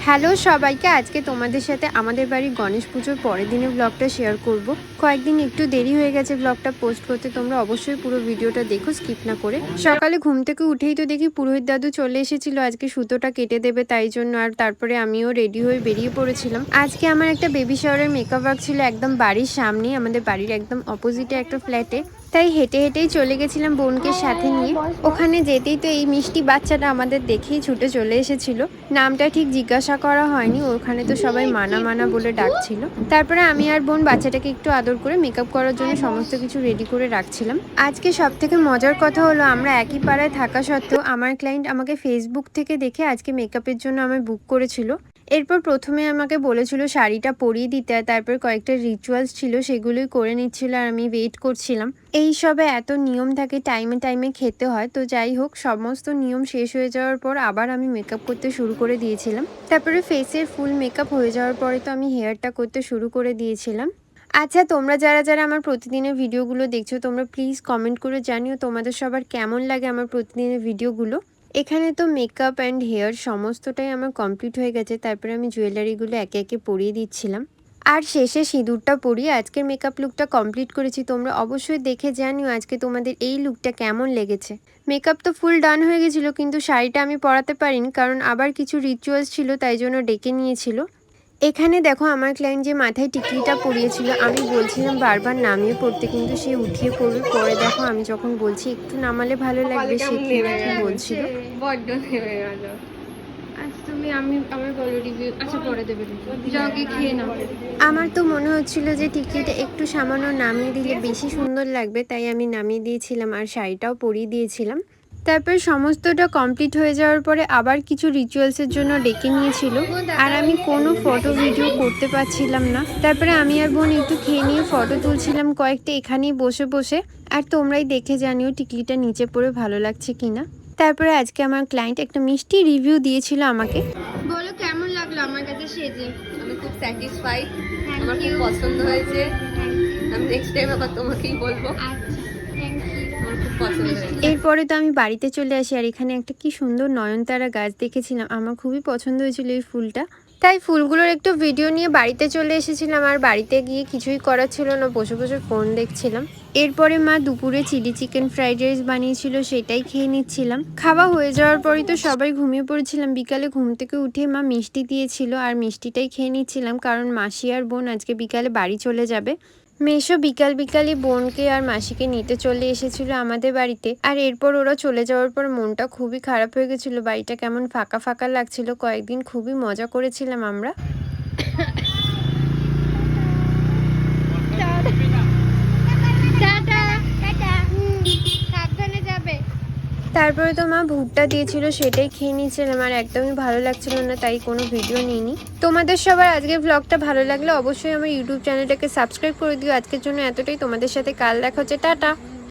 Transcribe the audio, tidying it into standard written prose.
Hello সবাইকে, আজকে তোমাদের সাথে আমাদের বাড়ির গণেশ পুজোর পরের দিনের ব্লগটা শেয়ার করব। কয়েকদিন একটু দেরি হয়ে গেছে ব্লগটা পোস্ট করতে, তোমরা অবশ্যই পুরো ভিডিওটা দেখো স্কিপ না করে। সকালে ঘুম থেকে উঠেই তো দেখি পুরোহিত দাদু চলে এসেছিল আজকে সুতোটা কেটে দেবে তাই জন্য, আর তারপরে আমিও রেডি হয়ে বেরিয়ে পড়েছিলাম। আজকে আমার একটা বেবি শাওয়ারের মেকআপ ওয়ার্ক ছিল একদম বাড়ির সামনেই, আমাদের বাড়ির একদম অপোজিটে একটা ফ্ল্যাটে। তাই হেঁটে হেঁটেই চলে গেছিলাম বোনকে সাথে নিয়ে। ওখানে যেতেই তো এই মিষ্টি বাচ্চাটা আমাদের দেখেই ছুটে চলে এসেছিল। নামটা ঠিক জিজ্ঞাসা করা হয়নি, ওখানে তো সবাই মানা মানা বলে ডাকছিল। তারপরে আমি আর বোন বাচ্চাটাকে একটু আদর করে মেকআপ করার জন্য সমস্ত কিছু রেডি করে রাখছিলাম। আজকে সব থেকে মজার কথা হলো, আমরা একই পাড়ায় থাকা সত্ত্বেও আমার ক্লায়েন্ট আমাকে ফেসবুক থেকে দেখে আজকে মেকআপের জন্য আমায় বুক করেছিল। এরপর প্রথমে আমাকে বলেছিল শাড়িটা পরিয়ে দিতে, আর তারপর কয়েকটা রিচুয়ালস ছিল সেগুলোই করে নিচ্ছিল আর আমি ওয়েট করছিলাম। এই সবে এত নিয়ম থাকে, টাইমে টাইমে খেতে হয়। তো যাই হোক, সমস্ত নিয়ম শেষ হয়ে যাওয়ার পর আবার আমি মেকআপ করতে শুরু করে দিয়েছিলাম। তারপরে ফেসের ফুল মেকআপ হয়ে যাওয়ার পরে তো আমি হেয়ারটা করতে শুরু করে দিয়েছিলাম। আচ্ছা, তোমরা যারা যারা আমার প্রতিদিনের ভিডিওগুলো দেখছো তোমরা প্লিজ কমেন্ট করে জানিও তোমাদের সবার কেমন লাগে আমার প্রতিদিনের ভিডিওগুলো। এখানে তো মেকআপ অ্যান্ড হেয়ার সমস্তটাই আমার কমপ্লিট হয়ে গেছে। তারপরে আমি জুয়েলারিগুলো একে একে পরিয়ে দিচ্ছিলাম, আর শেষে সিঁদুরটা পরিয়ে আজকের মেকআপ লুকটা কমপ্লিট করেছি। তোমরা অবশ্যই দেখে জানিও আজকে তোমাদের এই লুকটা কেমন লেগেছে। মেকআপ তো ফুল ডান হয়ে গেছিলো, কিন্তু শাড়িটা আমি পরাতে পারিনি কারণ আবার কিছু রিচুয়ালস ছিল, তাই জন্য ডেকে নিয়েছিল। এখানে দেখো আমার ক্লায়েন্ট যে মাথায় টিকলিটা পরিয়েছিল, আমি বলছিলাম বারবার নামিয়ে পড়তে, কিন্তু সে উঠিয়ে পড়বে। পরে দেখো আমি যখন বলছি একটু নামালে ভালো লাগবে, সে কি বলছিল, বড্ড নেমে গেল। আচ্ছা তুমি আমার বলো রিভিউ। আচ্ছা পরে দেবে, যাও গিয়ে খেয়ে নাও। আমার তো মনে হচ্ছিল যে টিকলিটা একটু সামান্য নামিয়ে দিলে বেশি সুন্দর লাগবে, তাই আমি নামিয়ে দিয়েছিলাম আর শাড়িটাও পরিয়ে দিয়েছিলাম। তারপর সমস্তটা কমপ্লিট হয়ে যাওয়ার পরে আবার কিছু রিচুয়ালসের জন্য ডেকে নিয়েছিল, আর আমি কোনো ফটো ভিডিও করতে পারছিলাম না। তারপরে আমি আর বোন একটু খেয়ে নিয়ে ফটো তুলছিলাম কয়েকটা এখানেই বসে বসে। আর তোমরাই দেখে জানিও টিকলিটা নিচে পড়ে ভালো লাগছে কিনা। তারপরে আজকে আমার ক্লায়েন্ট একটা মিষ্টি রিভিউ দিয়েছিল আমাকে। বলো কেমন লাগলো আমার কাছে সেজে? আমি খুব স্যাটিসফাইড, আমার খুব পছন্দ হয়েছে। আমি নেক্সট টাইম আবার তোমাকেই বলবো। এরপরে তো আমি বাড়িতে চলে আসি, আর এখানে একটা কি সুন্দর নয়নতারা গাছ দেখেছিলাম, আমার খুবই পছন্দ হয়েছিল এই ফুলটা। তাই ফুলগুলোর একটু ভিডিও নিয়ে বাড়িতে চলে এসেছিলাম, আর বাড়িতে গিয়ে কিছুই করার ছিল না, বসে বসে ফোন দেখছিলাম। এরপরে মা দুপুরে চিলি চিকেন ফ্রাইড রাইস বানিয়েছিল, সেটাই খেয়ে নিচ্ছিলাম। খাওয়া হয়ে যাওয়ার পরই তো সবাই ঘুমিয়ে পড়েছিলাম। বিকালে ঘুম থেকে উঠে মা মিষ্টি দিয়েছিল, আর মিষ্টিটাই খেয়ে নিচ্ছিলাম কারণ মাসি আর বোন আজকে বিকালে বাড়ি চলে যাবে। মেশো বিকালই বোনকে আর মাসিকে নিতে চলে এসেছিল আমাদের বাড়িতে। আর এরপর ওরা চলে যাওয়ার পর মনটা খুবই খারাপ হয়ে গেছিলো, বাড়িটা কেমন ফাঁকা ফাঁকা লাগছিল। কয়েকদিন খুবই মজা করেছিলাম আমরা। তারপরে তো মা ভুট্টা দিয়েছিল, সেটাই খেয়ে নিয়েছিলাম, আর একদমই ভালো লাগছিল না, তাই কোনো ভিডিও নিইনি। তোমাদের সবার আজকের ব্লগটা ভালো লাগলে অবশ্যই আমার ইউটিউব চ্যানেলটাকে সাবস্ক্রাইব করে দিও। আজকের জন্য এতটাই, তোমাদের সাথে কাল দেখা হচ্ছে, টাটা।